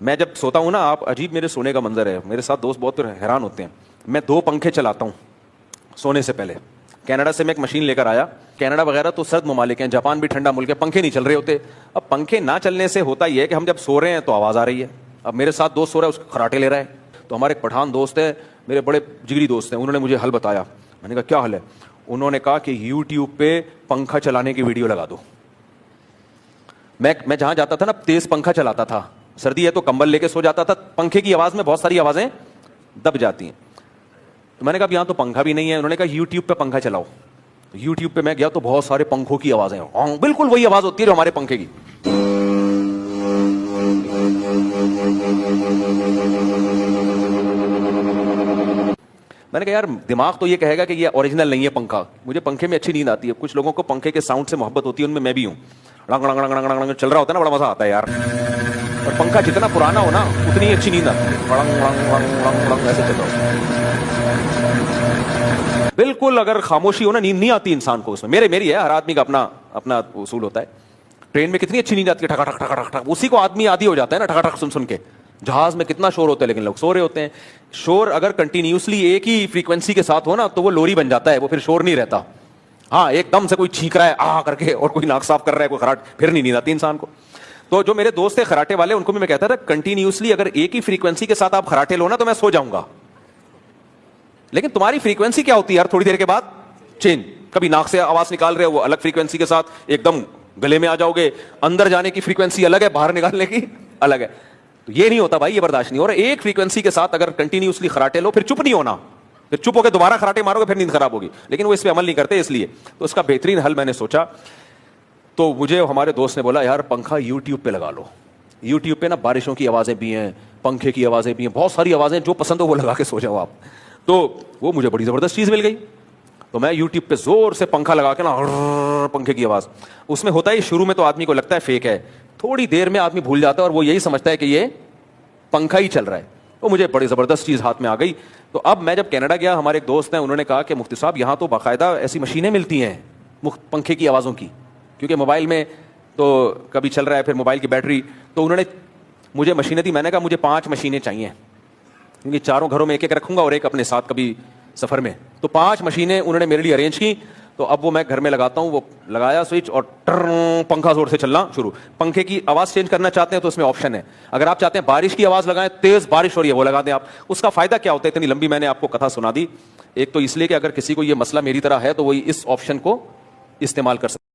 मैं जब सोता हूँ ना, आप अजीब मेरे सोने का मंजर है, मेरे साथ दोस्त बहुत हैरान होते हैं। मैं 2 पंखे चलाता हूँ सोने से पहले। कनाडा से मैं एक मशीन लेकर आया। कनाडा वगैरह तो सर्द ममालिक हैं, जापान भी ठंडा मुल्क है, पंखे नहीं चल रहे होते। अब पंखे ना चलने से होता यह है कि हम जब सो रहे हैं तो आवाज़ आ रही है। अब मेरे साथ दोस्त सो रहा है, उसके खराटे ले रहा है। तो हमारे एक पठान दोस्त है, मेरे बड़े जिगरी दोस्त हैं, उन्होंने मुझे हल बताया। मैंने कहा क्या हल है? उन्होंने कहा कि यूट्यूब पे पंखा चलाने की वीडियो लगा दो। मैं जहां जाता था ना, तेज पंखा चलाता था। सर्दी है तो कंबल लेके सो जाता था, पंखे की आवाज में बहुत सारी आवाजें दब जाती हैं। तो मैंने कहा यहां तो पंखा भी नहीं है। उन्होंने कहा यूट्यूब पे पंखा चलाओ। तो यूट्यूब पे मैं गया तो बहुत सारे पंखों की आवाजें, बिल्कुल वही आवाज होती है जो हमारे पंखे की। मैंने कहा यार दिमाग तो ये कहेगा कि ये ओरिजिनल नहीं है पंखा। मुझे पंखे में अच्छी नींद आती है। कुछ लोगों को पंखे के साउंड से मोहब्बत होती है, उनमें मैं भी हूं। रंग रंग रंग रंग रंग चल रहा होता है ना, बड़ा मजा आता है यार। और पंखा जितना पुराना हो ना उतनी अच्छी नींद आती है। रंग रंग रंग रंग रंग ऐसे चल रहा हो। बिल्कुल अगर खामोशी हो ना, नींद नहीं आती इंसान को उसमें। मेरी है, हर आदमी का अपना अपना उसूल होता है। ट्रेन में कितनी अच्छी नींद आती है, ठका ठक ठका ठक, उसी को आदमी आदी हो जाता है ना, ठका ठक सुन सुन के। जहाज में कितना शोर होता है लेकिन लोग सो रहे होते हैं। शोर अगर कंटिन्यूसली एक ही फ्रीक्वेंसी के साथ हो ना तो वो लोरी बन जाता है, वो फिर शोर नहीं रहता। हाँ, एकदम से कोई छींक रहा है आ करके और कोई नाक साफ कर रहा है, कोई खराट, फिर नहीं नींद आती इंसान को। तो जो मेरे दोस्त थे खराटे वाले, उनको भी मैं कहता था कंटिन्यूसली अगर एक ही फ्रीक्वेंसी के साथ आप खराटे लो ना तो मैं सो जाऊंगा। लेकिन तुम्हारी फ्रीक्वेंसी क्या होती है यार, थोड़ी देर के बाद चेंज। कभी नाक से आवाज निकाल रहे हो, वो अलग फ्रीक्वेंसी के साथ एकदम गले में आ जाओगे। अंदर जाने की फ्रीक्वेंसी अलग है, बाहर निकालने की अलग है। तो ये नहीं होता भाई, ये बर्दाश्त नहीं हो रहा। एक फ्रीक्वेंसी के साथ अगर कंटिन्यूसली खराटे लो, फिर चुप नहीं होना, फिर चुप होकर दोबारा खराटे मारोगे, फिर नींद खराब होगी। लेकिन वो इस पे अमल नहीं करते, इसलिए तो उसका बेहतरीन हल मैंने सोचा। तो मुझे हमारे दोस्त ने बोला यार पंखा यूट्यूब पे लगा लो। यूट्यूब पे ना बारिशों की आवाजें भी हैं, पंखे की आवाजें भी हैं, बहुत सारी आवाजें, जो पसंद हो वो लगा के सो जाओ आप। तो वो मुझे बड़ी जबरदस्त चीज मिल गई। तो मैं यूट्यूब पे जोर से पंखा लगा के ना, पंखे की आवाज। उसमें होता है शुरू में तो आदमी को लगता है फेक है, थोड़ी देर में आदमी भूल जाता है और वो यही समझता है कि ये पंखा ही चल रहा है। तो मुझे बड़ी जबरदस्त चीज हाथ में आ गई। तो अब मैं जब कनाडा गया, हमारे एक दोस्त हैं, उन्होंने कहा कि मुफ्ती साहब यहाँ तो बाकायदा ऐसी मशीनें मिलती हैं पंखे की आवाज़ों की, क्योंकि मोबाइल में तो कभी चल रहा है, फिर मोबाइल की बैटरी। तो उन्होंने मुझे मशीनें दी। मैंने कहा मुझे 5 मशीनें चाहिए, क्योंकि चारों घरों में एक एक रखूंगा और एक अपने साथ कभी सफ़र में। तो 5 मशीनें उन्होंने मेरे लिए अरेंज की। तो अब वो मैं घर में लगाता हूँ, वो लगाया स्विच और पंखा जोर से चलना शुरू। पंखे की आवाज़ चेंज करना चाहते हैं तो उसमें ऑप्शन है। अगर आप चाहते हैं बारिश की आवाज़ लगाएं, तेज़ बारिश हो रही है, वो लगा दें आप। उसका फ़ायदा क्या होता है, इतनी लंबी मैंने आपको कथा सुना दी। एक तो इसलिए कि अगर किसी को ये मसला मेरी तरह है तो वही इस ऑप्शन को इस्तेमाल कर सकते।